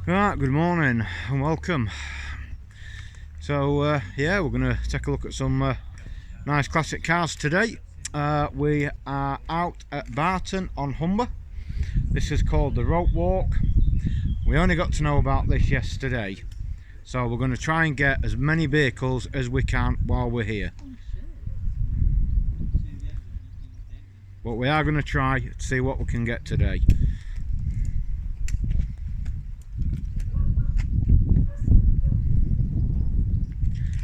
Right, good morning and welcome. So yeah, we're going to take a look at some nice classic cars today. We are out at Barton on Humber. This is called the Rope Walk. We only got to know about this yesterday, so we're going to try and get as many vehicles as we can while we're here. But we are going to try to see what we can get today.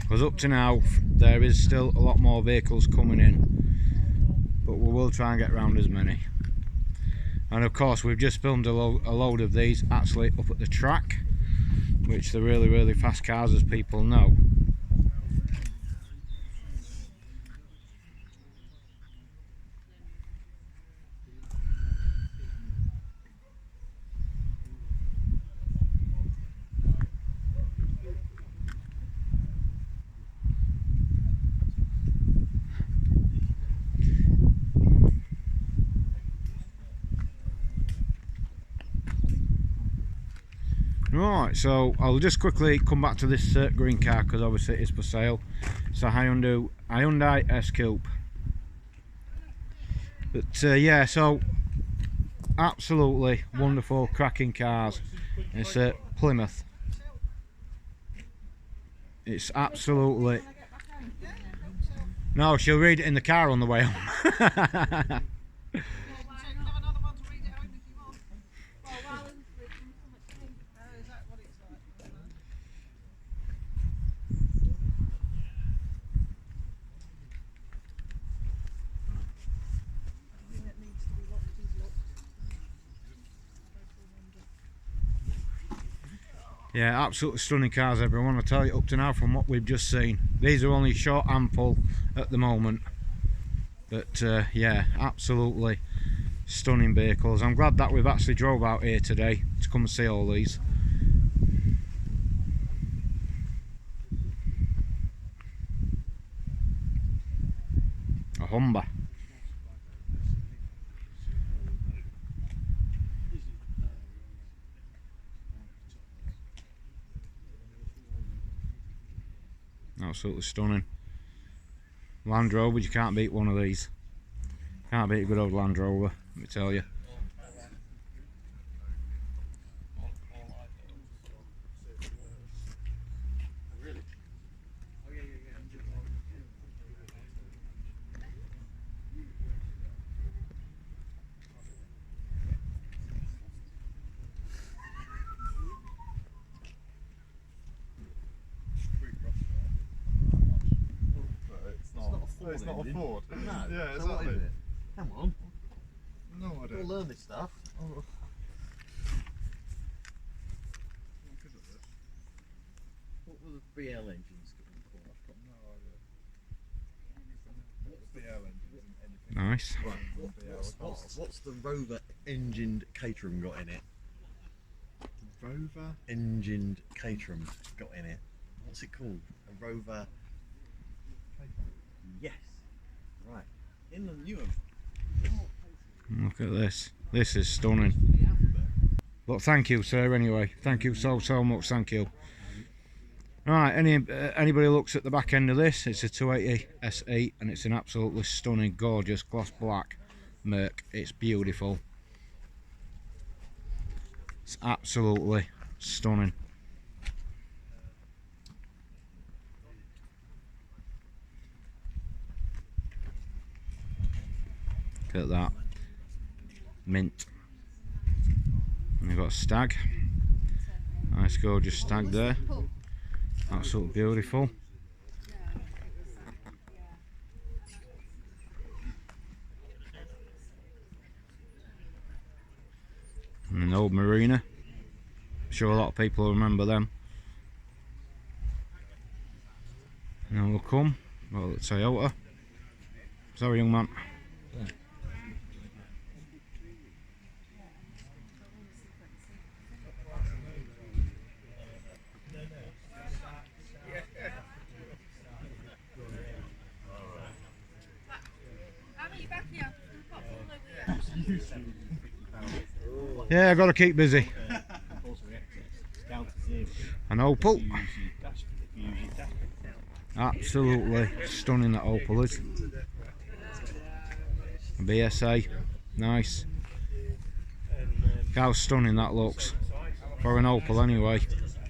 Because up to now there is still a lot more vehicles coming in, but we will try and get around as many. And of course we've just filmed a load of these actually up at the track, which they're really fast cars, as people know. Right, so I'll just quickly come back to this green car because obviously it is for sale. It's a Hyundai S-Coupe. But yeah, so absolutely wonderful, cracking cars. It's a Plymouth. It's absolutely... No, she'll read it in the car on the way home. Yeah, absolutely stunning cars, everyone. I tell you, up to now from what we've just seen. These are only short and full at the moment, but yeah, absolutely stunning vehicles. I'm glad that we've actually drove out here today to come and see all these. A Humber. Absolutely stunning. Land Rover, you can't beat one of these. Can't beat a good old Land Rover, let me tell you. It's not a Ford. No. Yeah, So what exactly. is it? Come on. No, I We'll don't. learn this stuff. Oh. What were the BL engines called? I've got no idea. What's the L engine? Isn't anything. Nice. Right. What's the Rover engined Caterham got in it? Rover? Engined Caterham got in it. What's it called? A Rover. Yes. Right. In the new one. Look at this. This is stunning. But thank you, sir, anyway. Thank you so much, thank you. Right, anybody looks at the back end of this, it's a 280 SE and it's an absolutely stunning, gorgeous gloss black Merc. It's beautiful. It's absolutely stunning. Look at that. Mint. And we've got a stag. Nice gorgeous stag there. Absolutely beautiful. And an old Marina. I'm sure a lot of people will remember them. Now we'll come. Well, the Toyota. Sorry, young man. Yeah, I got to keep busy. An Opal. Absolutely stunning that Opal is. A BSA, nice. Look how stunning that looks. For an Opal anyway.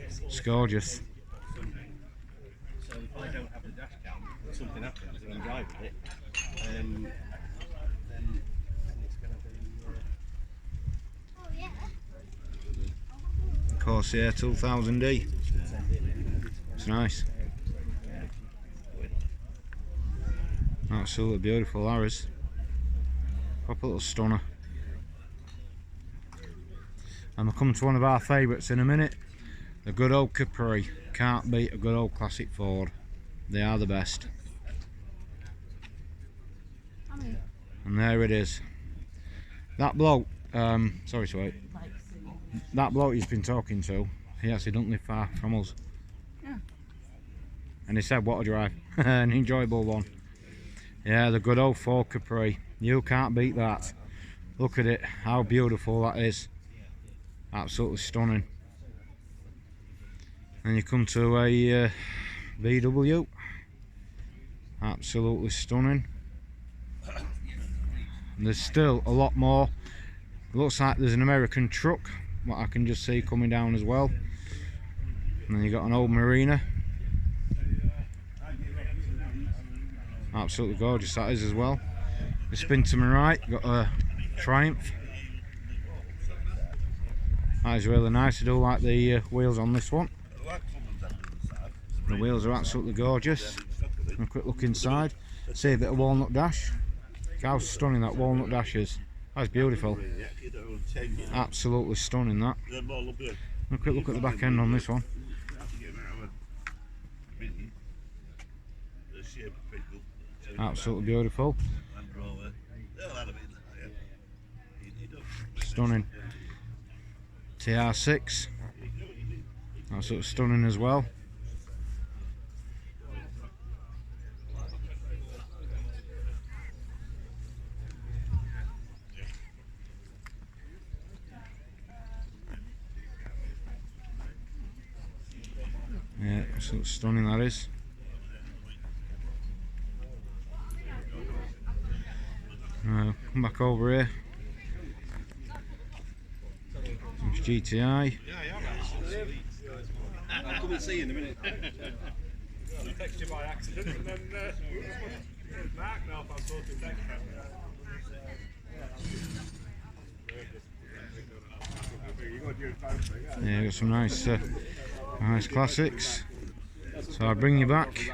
It's gorgeous. So if I don't have the dash cam, something happens and I'm driving it, then it's going to be... Corsair 2000D. It's nice. Absolutely beautiful, that is. Proper little stunner. And we'll come to one of our favourites in a minute. The good old Capri. Can't beat a good old classic Ford. They are the best. And there it is. That bloke, sorry to wait. That bloke he's been talking to, he actually don't live far from us. Yeah. And he said, what a drive. An enjoyable one. Yeah, the good old Ford Capri. You can't beat that. Look at it, how beautiful that is. Absolutely stunning. And you come to a VW. Absolutely stunning. And there's still a lot more. It looks like there's an American truck, what I can just see coming down as well. And then you got an old Marina. Absolutely gorgeous that is as well. The spin to my right, got a Triumph. That is really nice. I do like the wheels on this one. The wheels are absolutely gorgeous. And a quick look inside. See a bit of walnut dash. Look how stunning that walnut dash is. That's beautiful. Absolutely stunning that. And a quick look at the back end on this one. Absolutely beautiful. Stunning. TR6. Absolutely stunning as well. Yeah, absolutely stunning that is. Come back over here. There's GTI. I'll come and see you in a minute. I texted you by accident and then Mark now if I'm talking text. Yeah, got some nice nice classics. So I'll bring you back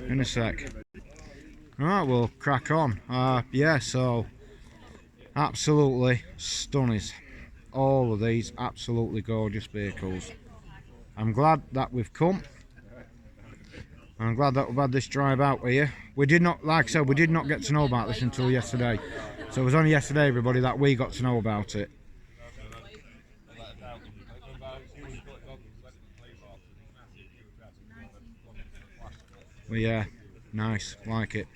in a sec. Alright, we'll crack on. Yeah, so absolutely stunning. All of these absolutely gorgeous vehicles. I'm glad that we've come. I'm glad that we've had this drive out here. We did not, like I said, we did not get to know about this until yesterday. So it was only yesterday, everybody, that we got to know about it. But yeah, nice, like it.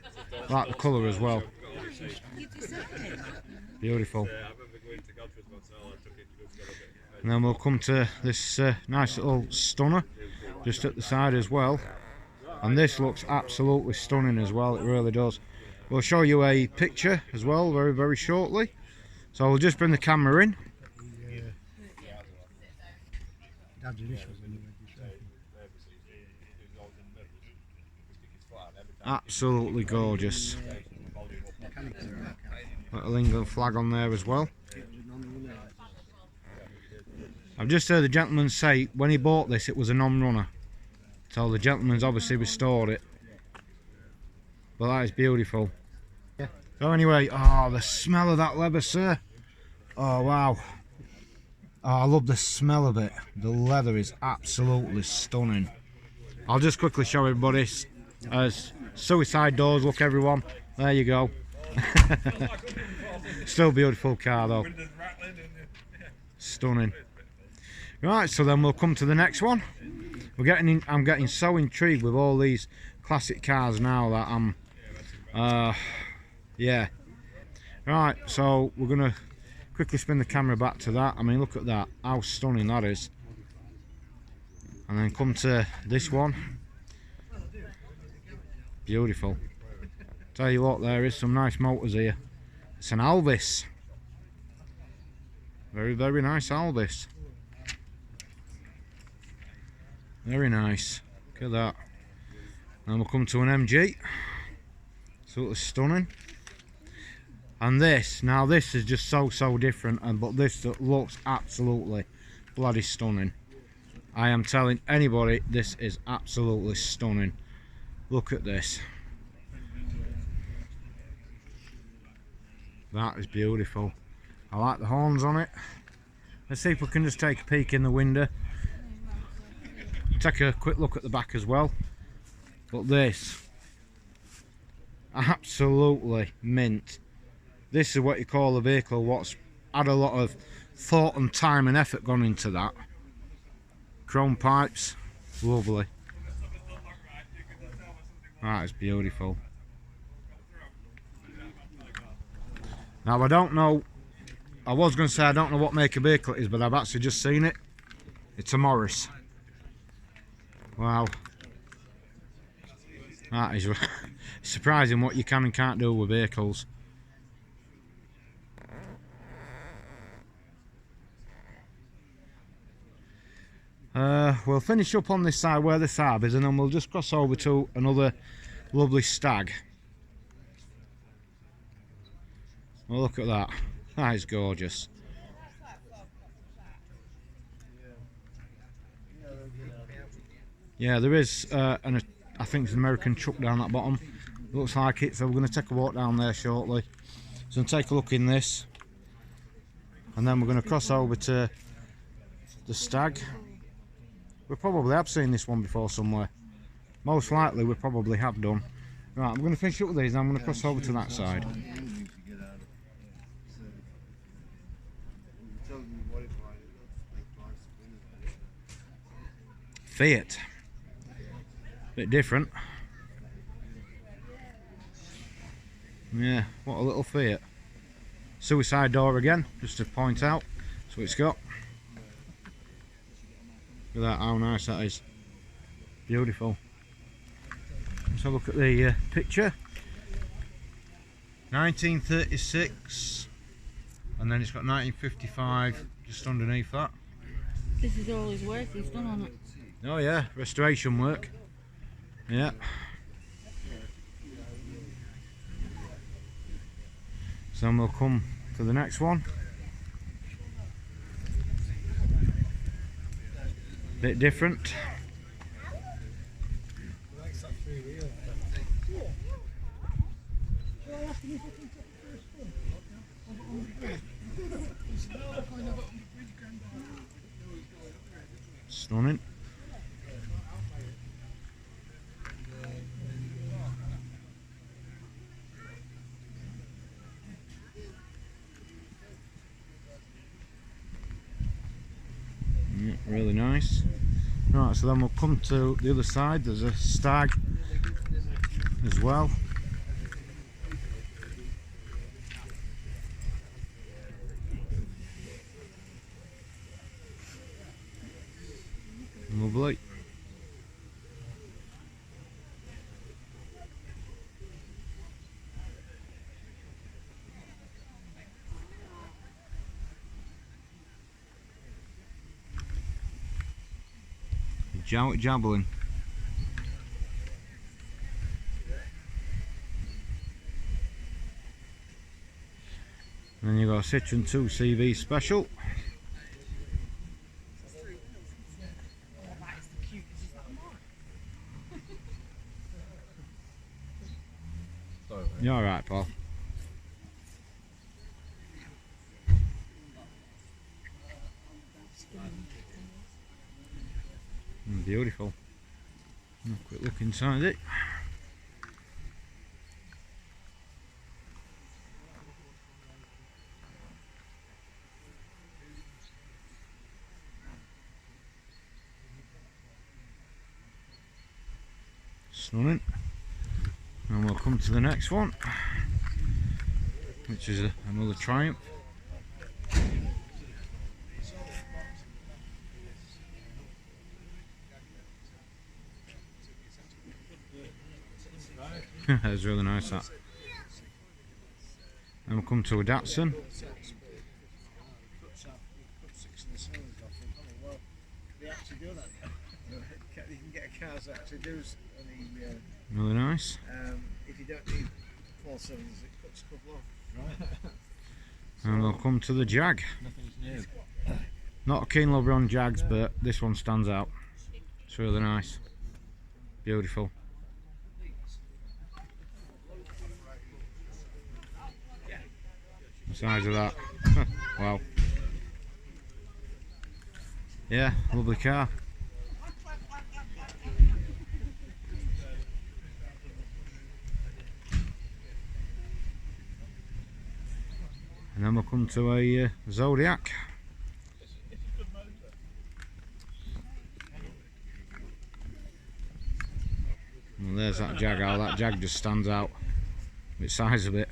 Like the colour as well. Beautiful. And then we'll come to this nice little stunner just at the side as well. And this looks absolutely stunning as well, it really does. We'll show you a picture as well very, very shortly. So we'll just bring the camera in. Absolutely gorgeous. Little England flag on there as well. I've just heard the gentleman say when he bought this it was a non-runner. So the gentleman's obviously restored it. But that is beautiful. So anyway, oh, the smell of that leather, sir. Oh wow. Oh, I love the smell of it. The leather is absolutely stunning. I'll just quickly show everybody as suicide doors, look everyone. There you go. Still beautiful car though. Stunning. Right, so then we'll come to the next one. I'm getting so intrigued with all these classic cars now that I'm yeah. Right, so we're gonna quickly spin the camera back to that. I mean, look at that, how stunning that is. and then come to this one. Beautiful. Tell you what, there is some nice motors here. It's an Alvis. Very, very nice Alvis. Very nice. Look at that. Then we'll come to an MG. Absolutely stunning. And this, now this is just so different, but this looks absolutely bloody stunning. I am telling anybody, this is absolutely stunning. Look at this. That is beautiful. I like the horns on it. Let's see if we can just take a peek in the window. Take a quick look at the back as well. But this, absolutely mint. This is what you call a vehicle what's had a lot of thought and time and effort gone into that. Chrome pipes, lovely. That is beautiful. Now I don't know, I was going to say I don't know what make of vehicle it is, but I've actually just seen it. It's a Morris. Wow. That is surprising what you can and can't do with vehicles. We'll finish up on this side where the Saab is, and then we'll just cross over to another lovely Stag. Well, look at that. That is gorgeous. Yeah, there is I think it's an American truck down that bottom. Looks like it, so we're going to take a walk down there shortly. So take a look in this, and then we're going to cross over to the Stag. We probably have seen this one before somewhere. Most likely we probably have done. Right, I'm going to finish up with these and I'm going to cross over to that side. Fiat. Bit different. Yeah, what a little Fiat. Suicide door again, just to point out. That's what it's got. Look at that, how nice that is. Beautiful. Let's have a look at the picture. 1936, and then it's got 1955 just underneath that. This is all his work he's done on it. Oh yeah, restoration work. Yeah. So then we'll come to the next one. Bit different. Stunning. Yeah, really nice. Right, so then we'll come to the other side. There's a Stag as well. Lovely. Javelin. And then you've got a Citroen 2 CV Special. You're alright, Paul. Beautiful. Have a quick look inside it. Stunning. And we'll come to the next one, which is another Triumph. That's really nice, that. Then we'll come to a Datsun. They actually do that. You can get a car that actually does any. Really nice. If you don't need 4 cylinders, it cuts a couple off. Right. And we'll come to the Jag. Nothing's new. Not a keen lover on Jags, but this one stands out. It's really nice. Beautiful. The size of that. Wow. Yeah, lovely car. And then we'll come to a Zodiac. Well, there's that Jag. How that Jag just stands out. The size of it.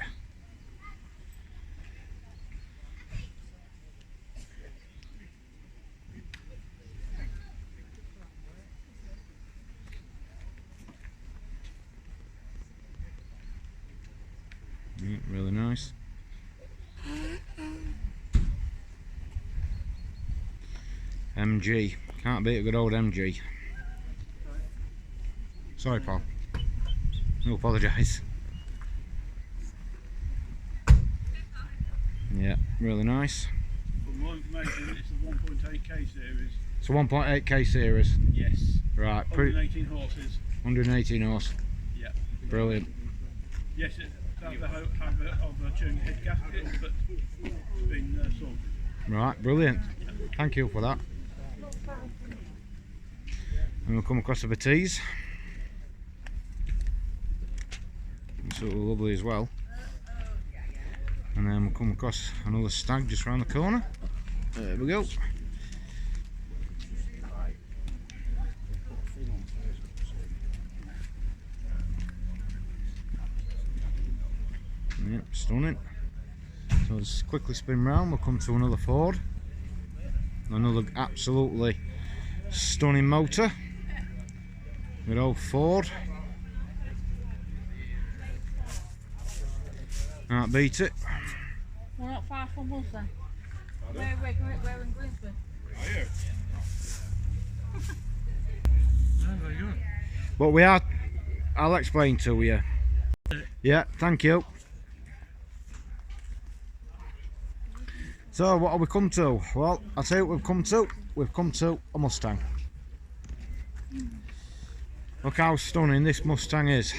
Yeah, really nice. MG. Can't beat a good old MG. Sorry, Paul. I apologise. Yeah, really nice. For more information, it's a 1.8k series. It's a 1.8k series. Yes. Right, 118 horses. 118 horse. Yeah. Brilliant. Yes, it has the habit of chewing head gasket, but it's been sorted. Right, brilliant. Thank you for that. And we'll come across a Batiz. It's sort of lovely as well. And then we'll come across another Stag just round the corner. There we go. Yep, stunning. So just quickly spin round, we'll come to another Ford. Another absolutely stunning motor. Good old Ford. Can't beat it. We're not far from us then. We're in Grimsby. Are you? No, very good. But we are, I'll explain to you. Yeah, thank you. So what have we come to? Well, I'll tell you what we've come to. We've come to a Mustang. Look how stunning this Mustang is.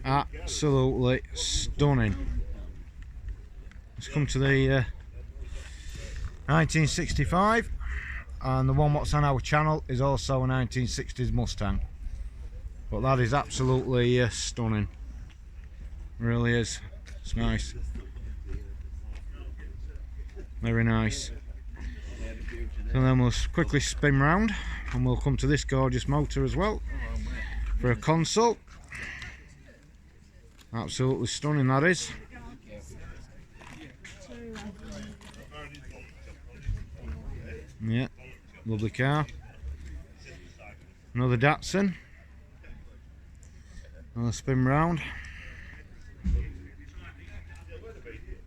Absolutely stunning. Let's come to the 1965, and the one what's on our channel is also a 1960s Mustang. But that is absolutely stunning. Really is. It's nice. Very nice. So then we'll quickly spin round and we'll come to this gorgeous motor as well for a console. Absolutely stunning that is. Yeah, lovely car. Another Datsun. Another spin round.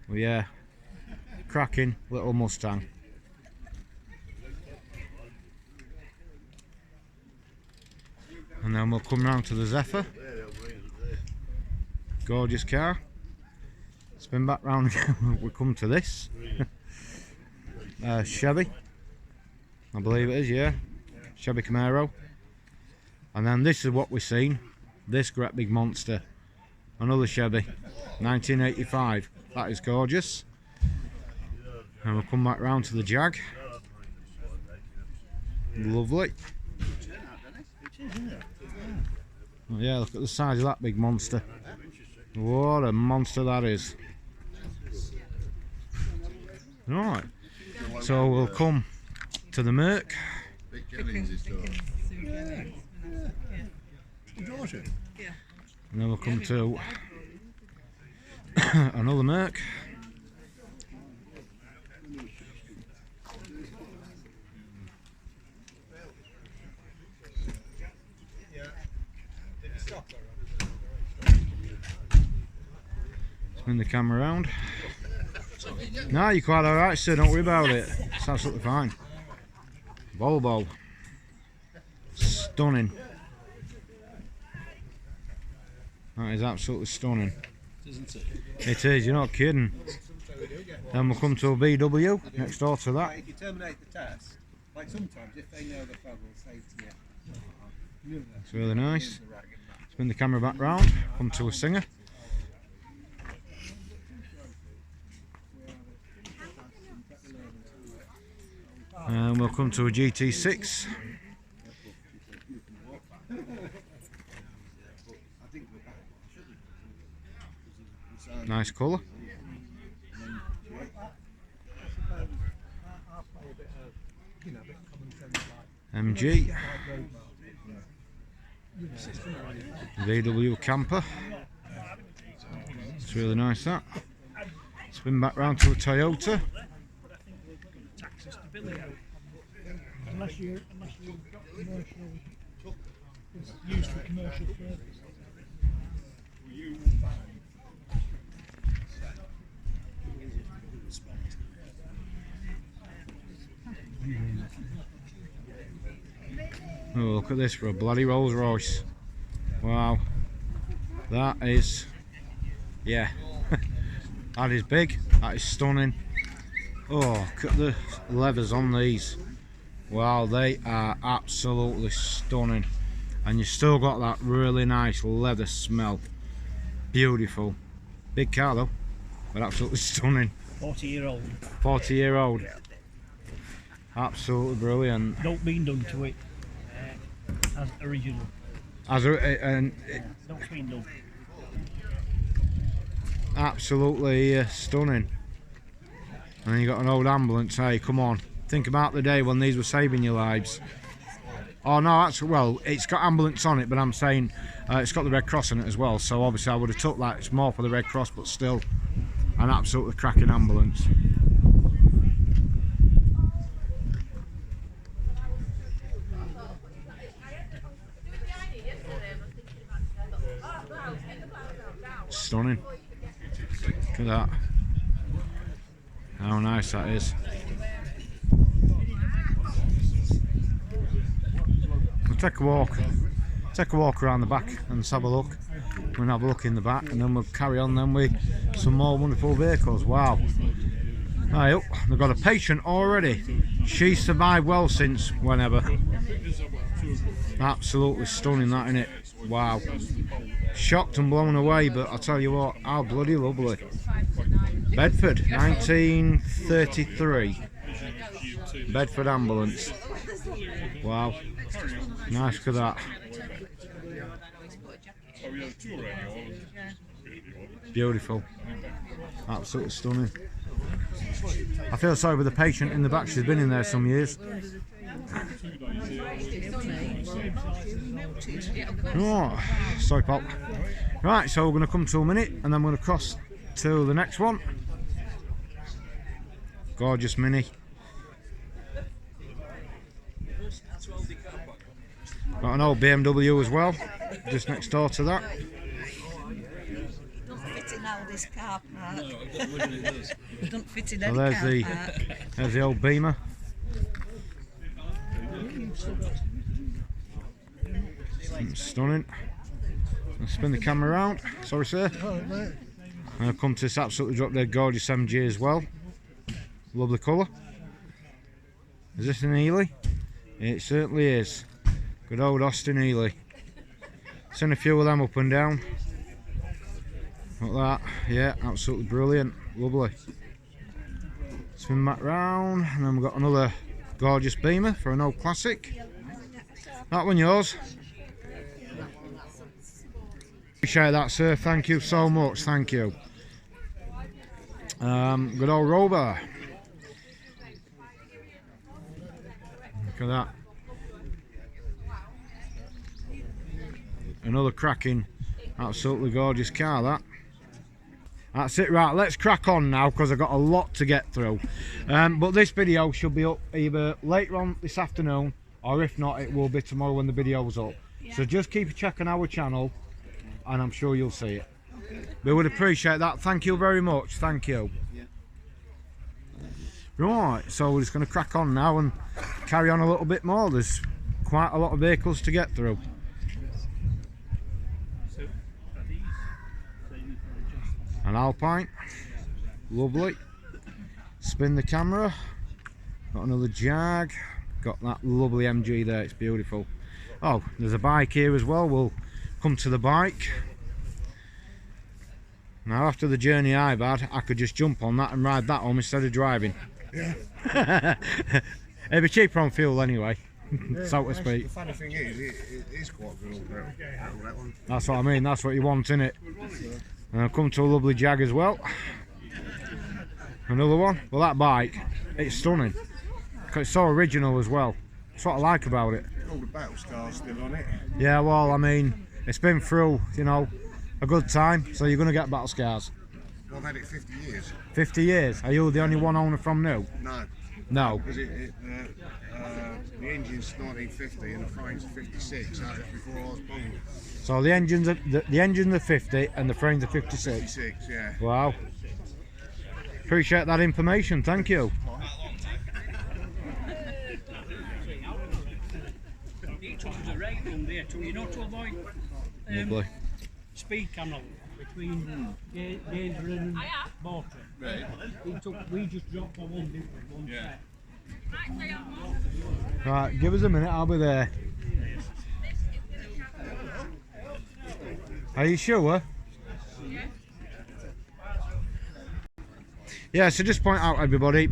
Well, yeah, cracking little Mustang. And then we'll come round to the Zephyr. Gorgeous car. Spin back round again. We come to this Chevy, I believe it is, yeah, Chevy Camaro. And then this is what we've seen, this great big monster, another Chevy 1985. That is gorgeous. And we'll come back round to the Jag. Lovely. Oh yeah, look at the size of that big monster. What a monster that is. Right, so we'll come to the Merc. And then we'll come to another Merc. Spin the camera around. No, you're quite alright, sir, don't worry about it. It's absolutely fine. Volvo. Stunning. That is absolutely stunning. Isn't it? It is, you're not kidding. Then we'll come to a VW next door to that. If you terminate the test, like sometimes if they know the fella will say to you, It's really nice. Spin the camera back round, come to a Singer. And we'll come to a GT6. Nice colour. MG. VW camper. It's really nice that. Spin back round to a Toyota. Unless you've got commercial, it's used for commercial purpose. Oh, look at this for a bloody Rolls Royce. Wow. That is, yeah, that is big, that is stunning. Oh, look at the leathers on these. Wow, they are absolutely stunning. And you've still got that really nice leather smell. Beautiful. Big car though, but absolutely stunning. 40-year-old. 40-year-old. Absolutely brilliant. Don't been done to it as original. Don't been done. Absolutely stunning. And then you got an old ambulance. Hey, come on, think about the day when these were saving your lives. Oh no, actually, well, it's got ambulance on it, but I'm saying it's got the Red Cross in it as well, so obviously I would have took that. It's more for the Red Cross, but still an absolutely cracking ambulance. Stunning. Look at that. How nice that is. We'll take a walk around the back and just have a look. We'll have a look in the back and then we'll carry on then with some more wonderful vehicles. Wow. Right, oh, they've got a patient already. She survived well since whenever. Absolutely stunning that, innit? Wow. Shocked and blown away, but I'll tell you what, how bloody lovely. Bedford, 1933. Bedford ambulance. Wow. Nice for that. Beautiful. Absolutely stunning. I feel sorry for the patient in the back, she's been in there some years. Oh, sorry pop. Right, so we're going to come to a minute and then we're going to cross to the next one. Gorgeous Mini. Got an old BMW as well, just next door to that. Doesn't fit in all this car park. Doesn't fit in So any car park. there's the old Beamer. Stunning. I'll spin the camera around. Sorry, sir. I'll come to this absolutely drop dead gorgeous MG as well. Lovely colour. Is this an Ely? It certainly is. Good old Austin Ely. Seen a few of them up and down. Like that. Yeah, absolutely brilliant. Lovely. Spin back round, and then we've got another gorgeous Beamer for an old classic. That one yours. Appreciate that, sir. Thank you so much. Thank you. Good old Rover. Look at that. Another cracking, absolutely gorgeous car, that. That's it. Right, let's crack on now because I've got a lot to get through. But this video should be up either later on this afternoon, or if not, it will be tomorrow when the video's up. So just keep a check on our channel and I'm sure you'll see it. We would appreciate that. Thank you very much. Thank you. Right, so we're just going to crack on now and carry on a little bit more. There's quite a lot of vehicles to get through. An Alpine, lovely. Spin the camera. Got another Jag. Got that lovely MG there. It's beautiful. Oh, there's a bike here as well. We'll come to the bike. Now, after the journey I've had, I could just jump on that and ride that home instead of driving. Yeah. It'd be cheaper on fuel anyway, Yeah, so to speak. The funny thing is, it is quite good old that one. That's what I mean. That's what you want, innit? And I've come to a lovely Jag as well. Another one. Well, that bike, it's stunning. 'Cause it's so original as well. That's what I like about it. All the battle scars still on it. Yeah, well, I mean, it's been through, you know, a good time, so you're going to get battle scars. I've had it 50 years. 50 years. Are you the only one owner from new? No, No. because the engine's 1950 and the frame's 56. So it's before I was born. So the engines are 50 and the frames are 56. 56, yeah. Wow. Appreciate that information. Thank you. Each one's a right room there, so you know to avoid Lovely. speed camera between Danger and Barton. Right. We just dropped on one, didn't we? One set. Right, give us a minute. I'll be there. Are you sure? Yeah, so just point out everybody,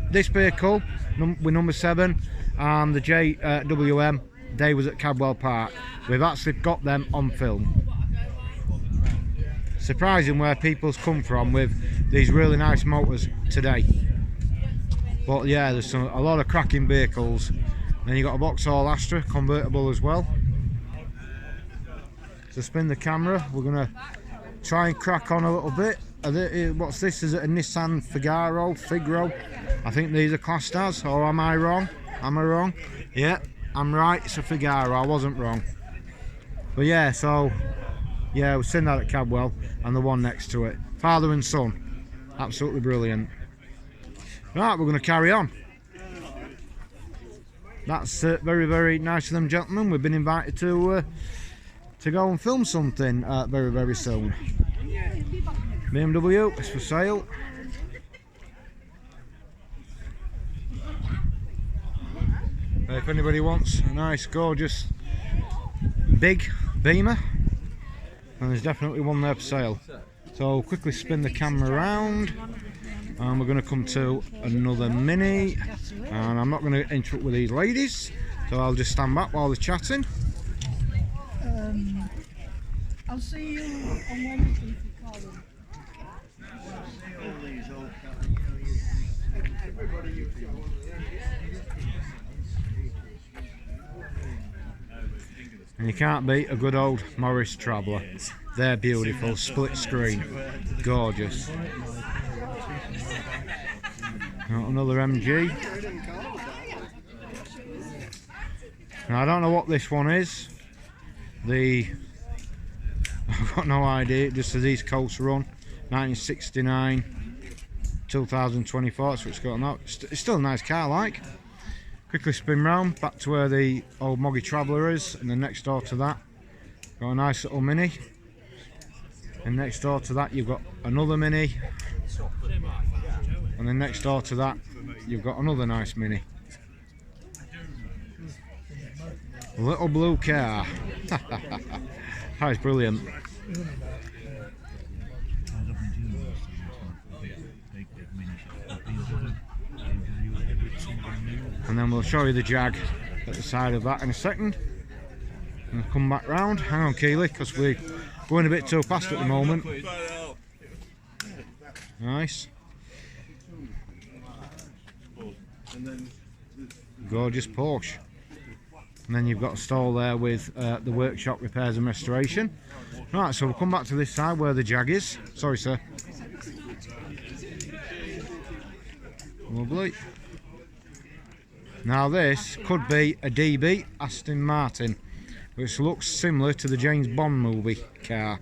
this vehicle with number 7 and the JWM, they was at Cadwell Park. We've actually got them on film. Surprising where people's come from with these really nice motors today. But yeah, there's a lot of cracking vehicles. Then you got a Vauxhall Astra convertible as well. So spin the camera. We're gonna try and crack on a little bit. What's this? Is it a Nissan Figaro? I think these are classed as, or am I wrong? Am I wrong? Yeah, I'm right. It's a Figaro. I wasn't wrong. But yeah, so yeah, we've seen that at Cadwell, and the one next to it, father and son, absolutely brilliant. Right, we're going to carry on. That's very, very nice of them, gentlemen. We've been invited to go and film something very, very soon. BMW, it's for sale. If anybody wants a nice, gorgeous, big Beamer, and there's definitely one there for sale. So quickly spin the camera around, and we're going to come to another Mini, and I'm not going to interrupt with these ladies, so I'll just stand back while they're chatting. I'll see you on Wednesday if you call them. And you can't beat a good old Morris Traveller. They're beautiful, split screen, gorgeous. Got another MG. Now I don't know what this one is. I've got no idea. It just says East Coast Run, 1969, 2024. So it's got now. It's still a nice car, like. Quickly spin round back to where the old Moggy Traveller is, and then next door to that, got a nice little Mini. And next door to that, you've got another Mini. And then next door to that, you've got another nice Mini. Little blue car. That is brilliant. And then we'll show you the Jag at the side of that in a second. And we'll come back round. Hang on, Keely, because we're going a bit too fast at the moment. Nice. Gorgeous Porsche. And then you've got a stall there with the workshop repairs and restoration. Right, so we'll come back to this side where the Jag is. Sorry, sir. Lovely. Now this could be a DB Aston Martin, which looks similar to the James Bond movie car.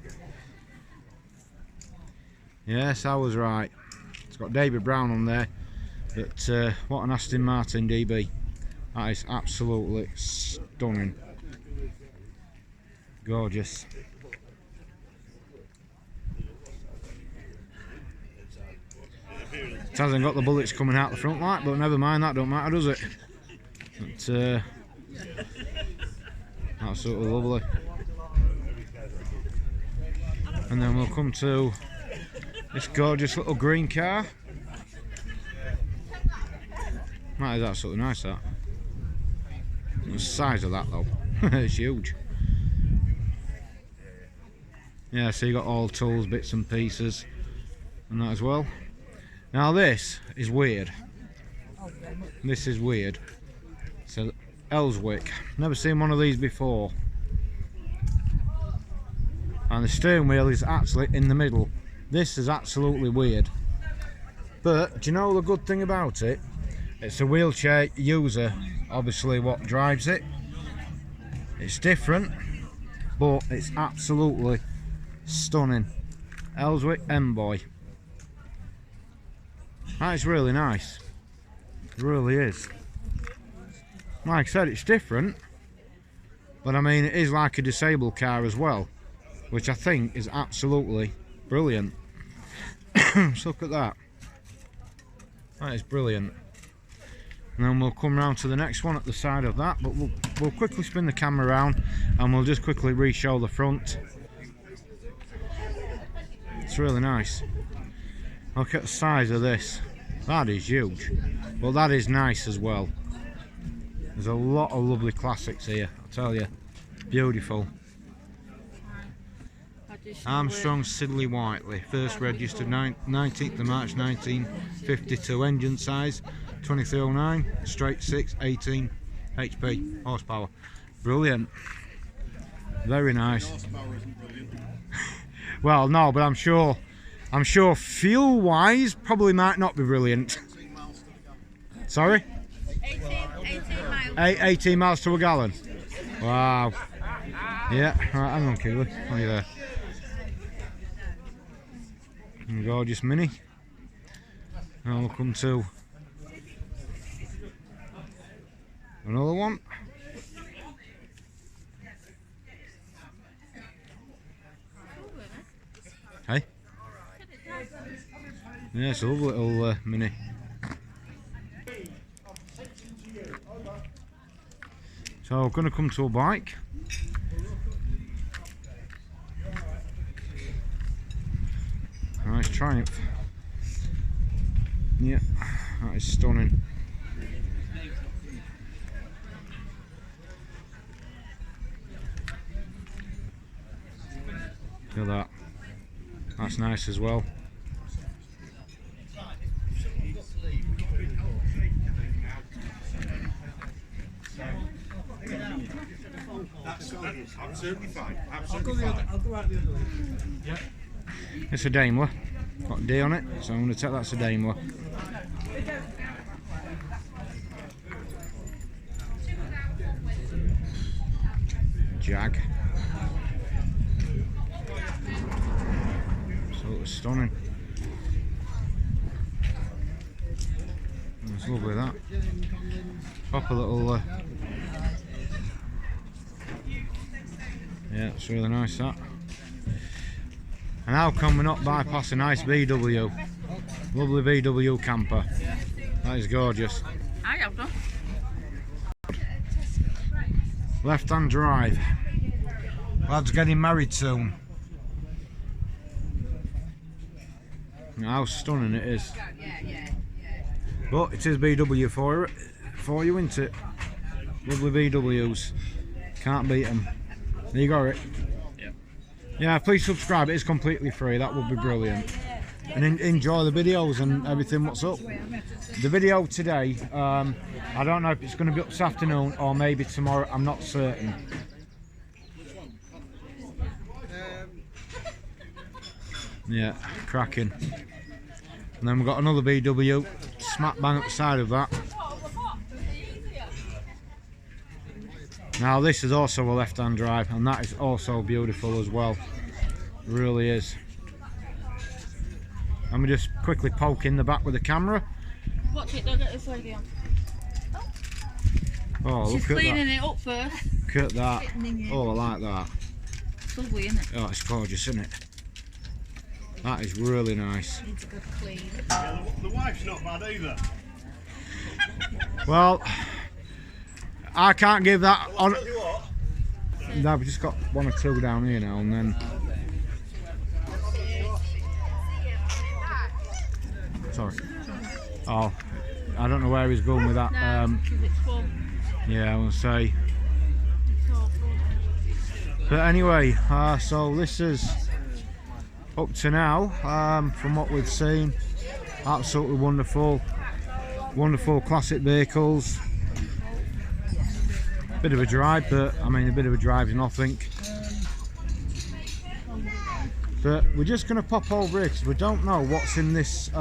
Yes, I was right. It's got David Brown on there, but what an Aston Martin DB. That is absolutely stunning. Gorgeous. It hasn't got the bullets coming out the front light, but never mind, that don't matter, does it? But, absolutely lovely. And then we'll come to this gorgeous little green car. That is absolutely nice, that. The size of that though, it's huge. Yeah, so you got all tools, bits and pieces and that as well. Now this is weird. This is weird. So Ellswick, never seen one of these before. And the steering wheel is actually in the middle. This is absolutely weird. But do you know the good thing about it? It's a wheelchair user, obviously, what drives it. It's different, but it's absolutely stunning. Ellswick M-Boy. That's really nice. It really is. Like I said, it's different, but I mean, it is like a disabled car as well, which I think is absolutely brilliant. Just look at that. That is brilliant. And then we'll come round to the next one at the side of that, but we'll quickly spin the camera around and we'll just quickly re-show the front. It's really nice. Look at the size of this. That is huge, but that is nice as well. There's a lot of lovely classics here, I tell you. Beautiful. Armstrong Siddeley Whiteley, first registered 19th of March 1952, engine size 2309, straight 6, 18 HP, horsepower. Brilliant. Very nice. Well, no, but I'm sure fuel wise probably might not be brilliant. Sorry? 18 miles to a gallon. Wow. Yeah, right, hang on, Keely. Oh, you there? Gorgeous Mini. Now we'll come to another one. Hey? Yeah, it's a lovely little Mini. So we're going to come to a bike. Nice Triumph. Yeah, that is stunning. Look at that. That's nice as well. Absolutely fine. Absolutely fine. I'll go out the other way. Yeah. It's a Daimler. Got a D on it, so I'm going to take that's a Daimler. Jag. Absolutely stunning. It's lovely that. Proper little. Yeah, it's really nice that. And how come we're not bypassing a nice VW? Lovely VW camper. That is gorgeous. I have done. Left hand drive. Lad's getting married soon. How stunning it is. But it is VW for you, isn't it? Lovely VWs. Can't beat them. There you go, Rick. Yeah, please subscribe. It is completely free. That would be brilliant. And enjoy the videos and everything. What's up? The video today, I don't know if it's going to be up this afternoon or maybe tomorrow. I'm not certain. Yeah, cracking. And then we've got another VW smack bang at the side of that. Now this is also a left-hand drive, and that is also beautiful as well. It really is. Let me just quickly poke in the back with the camera. Watch it, don't get this lady on. Oh, She's look at cleaning that. it up first. Look at that. Oh, I like that. It's ugly, isn't it? Oh, it's gorgeous, isn't it? That is really nice. Needs a good clean. Yeah, the wife's not bad either. Well, I can't give that on. Tell you what, No, we've just got one or two down here now and then. Sorry. Oh, I don't know where he's going with that. No, because it's full. Yeah, I want to say. It's all full. But anyway, so this is up to now. From what we've seen, absolutely wonderful, wonderful classic vehicles. Bit of a drive, but I mean a bit of a drive is nothing. But we're just going to pop over here because we don't know what's in this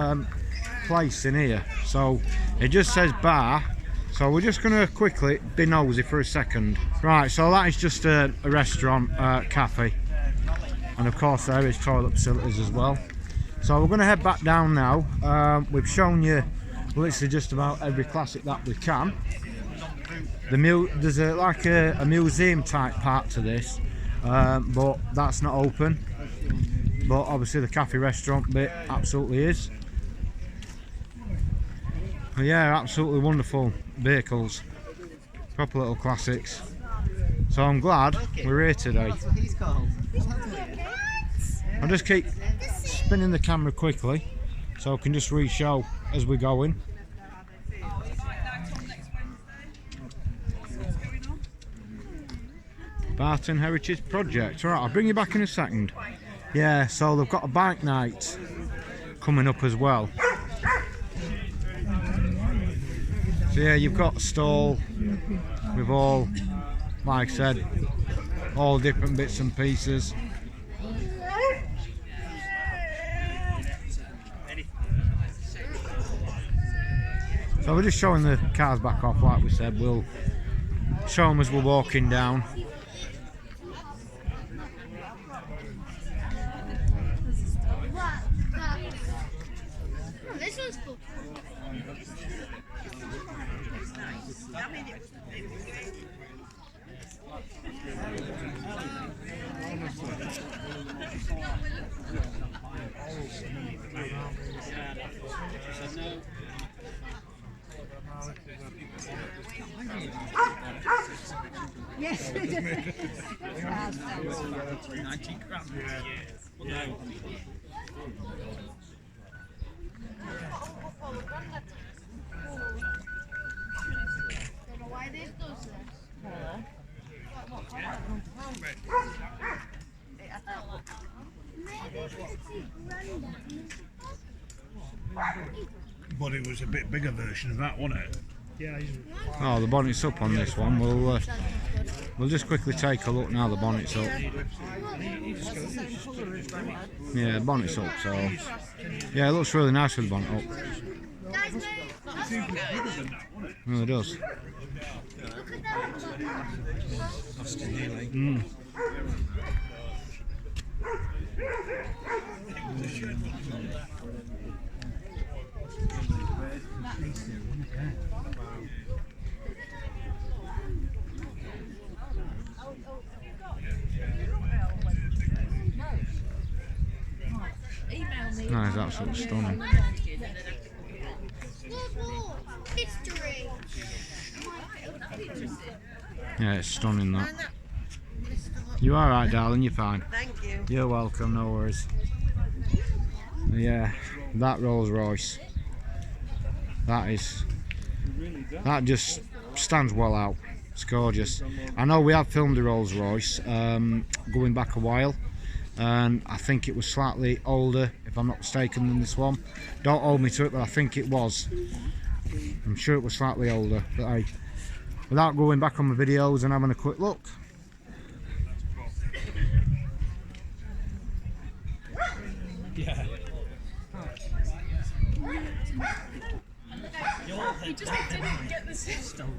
place in here. So it just says bar. So we're just going to quickly be nosy for a second. Right, so that is just a restaurant, cafe. And of course there is toilet facilities as well. So we're going to head back down now. We've shown you literally just about every classic that we can. There's like a museum type part to this, but that's not open. But obviously the cafe restaurant bit absolutely is. Yeah, absolutely wonderful vehicles, proper little classics. So I'm glad we're here today. That's what he's called. I'll just keep spinning the camera quickly so I can just re-show as we're going. Barton Heritage Project. Right, I'll bring you back in a second. Yeah, so they've got a bike night coming up as well. So yeah, you've got a stall with all, like I said, all different bits and pieces. So we're just showing the cars back off, like we said. We'll show them as we're walking down. This one's cool. Yes. 90 grand. Yeah. Don't know why this does this. but it was a bit bigger version of that, wasn't it? Yeah, he's Oh, the bonnet's up on this one. We'll just quickly take a look now. The bonnet's up. Yeah, the bonnet's up. So yeah, it looks really nice with the bonnet up. It really does. Mm. That is absolutely stunning. History. Yeah, it's stunning that. You alright, darling? You're fine. Thank you. You're welcome, no worries. Yeah, that Rolls Royce. That just stands well out. It's gorgeous. I know we have filmed a Rolls Royce going back a while, and I think it was slightly older, if I'm not mistaken, than this one. Don't hold me to it, but I think it was. I'm sure it was slightly older, but hey, without going back on my videos and having a quick look. yeah. He just didn't get the system.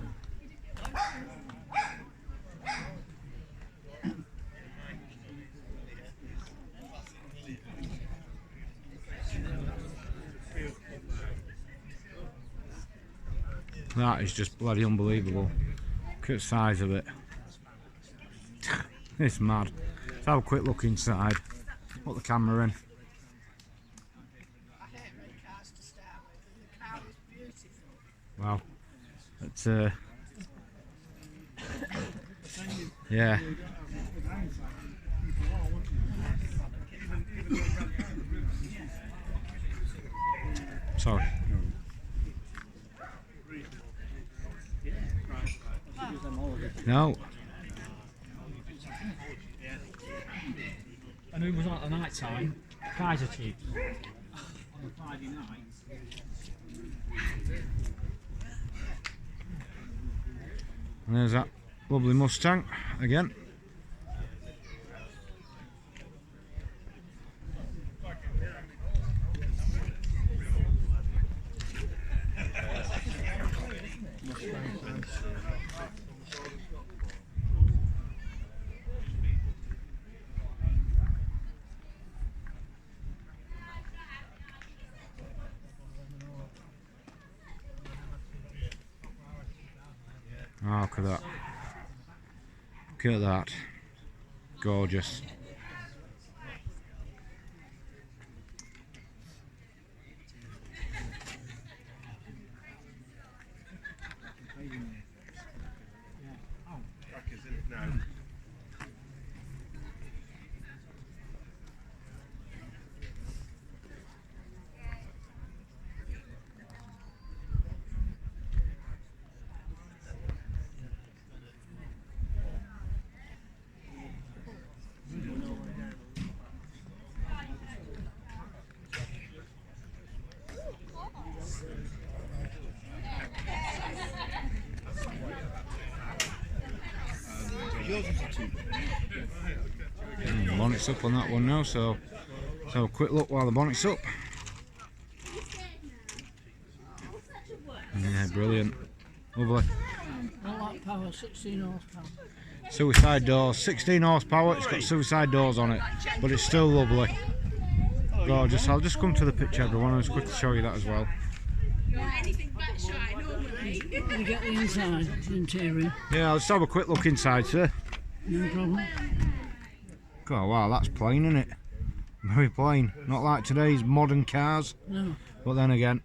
That is just bloody unbelievable. Look at the size of it. It's mad. Let's have a quick look inside. Put the camera in. Wow. It's yeah. Sorry. No. And it was like the night time, Kaiser Chiefs. On a Friday night. And there's that lovely Mustang again. Oh, look at that. Look at that. Gorgeous. Bonnet's up on that one now, so let's have a quick look while the bonnet's up. Yeah, brilliant. Lovely. All that power, 16 horsepower. Suicide doors, 16 horsepower, it's got suicide doors on it, but it's still lovely. Gorgeous. I'll just come to the picture, everyone, I'll just quickly show you that as well. You get the inside, the interior. Yeah, let's have a quick look inside, sir. No problem. God, wow, that's plain, isn't it? Very plain. Not like today's modern cars. No. But then again,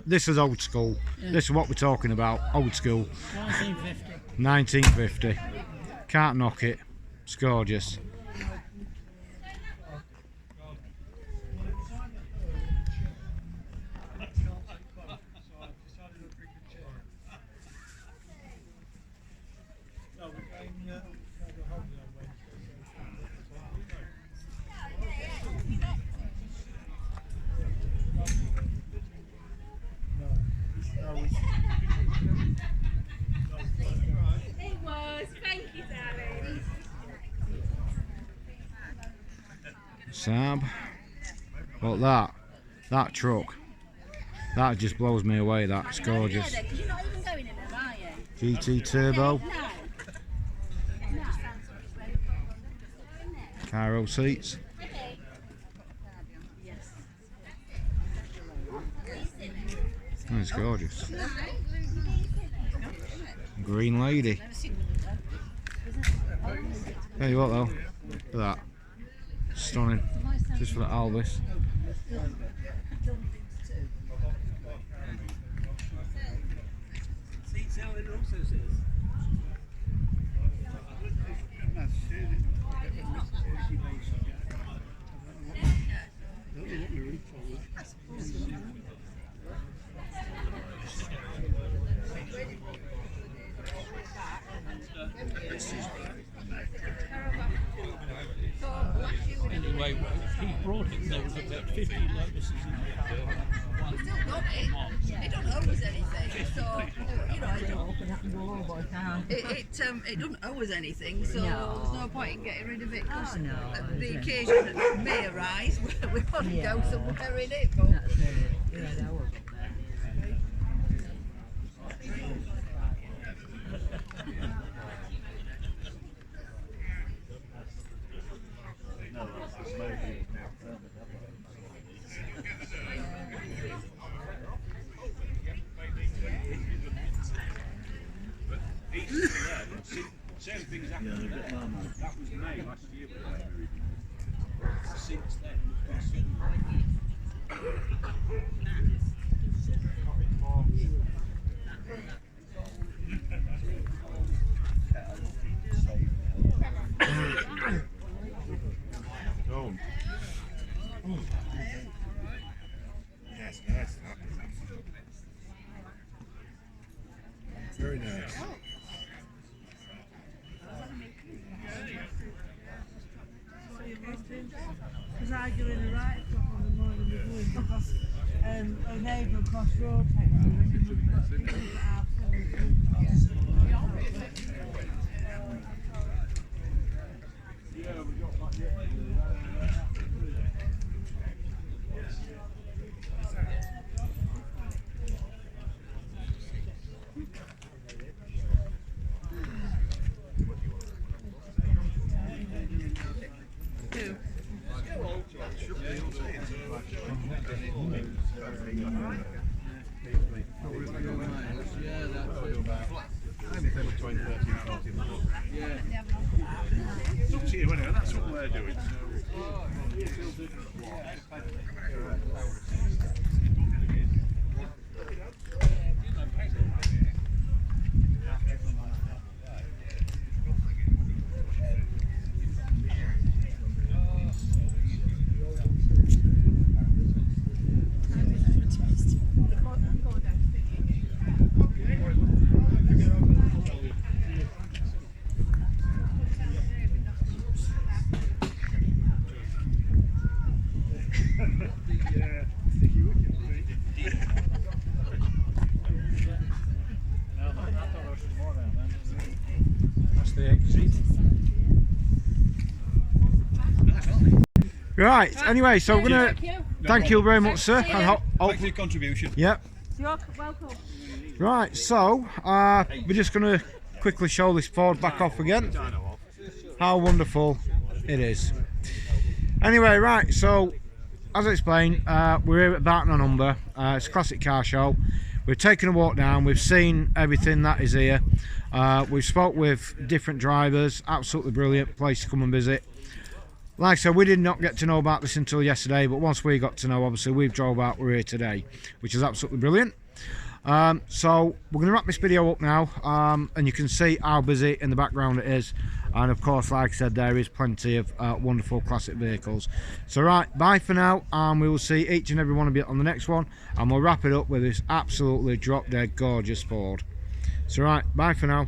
this is old school. Yeah. This is what we're talking about, old school. 1950. 1950. Can't knock it. It's gorgeous. It was. Thank you, darling. Saab. But that truck, that just blows me away. That's gorgeous. You're not even going in them, are you? GT Turbo. Cairo seats. That's gorgeous. Green lady. Tell you what though, look at that. Stunning. Just for that Alvis. Anyway, he brought it, there was about 50 Lotuses in the car. We've still got it. It don't owe us anything, so you know, it doesn't owe us anything, so there's no point in getting rid of it. Cause the occasion may arise where we want to go somewhere in it. But same thing's happened there. That was May last year. Since then, it's been Yes, nice. Very nice. Because I go in the right foot on the morning of doing because a neighbour across the road texted me and we've got things at half 7. It's up to you, anyway. That's what we're doing. That's the exit. Right, anyway, so we're going to thank you very much, sir. And Thanks for your contribution. Yep. You're welcome. Right, so we're just going to quickly show this Ford back off again. How wonderful it is. Anyway, right, so as I explained, we're here at Barton on Humber. It's a classic car show. We've taken a walk down, we've seen everything that is here. We've spoke with different drivers, absolutely brilliant place to come and visit. Like I said, we did not get to know about this until yesterday, but once we got to know, obviously we've drove out, we're here today, which is absolutely brilliant. So we're going to wrap this video up now, and you can see how busy in the background it is. And of course, like I said, there is plenty of wonderful classic vehicles. So right, bye for now, and we will see each and every one of you on the next one, and we'll wrap it up with this absolutely drop dead gorgeous Ford. So right, bye for now.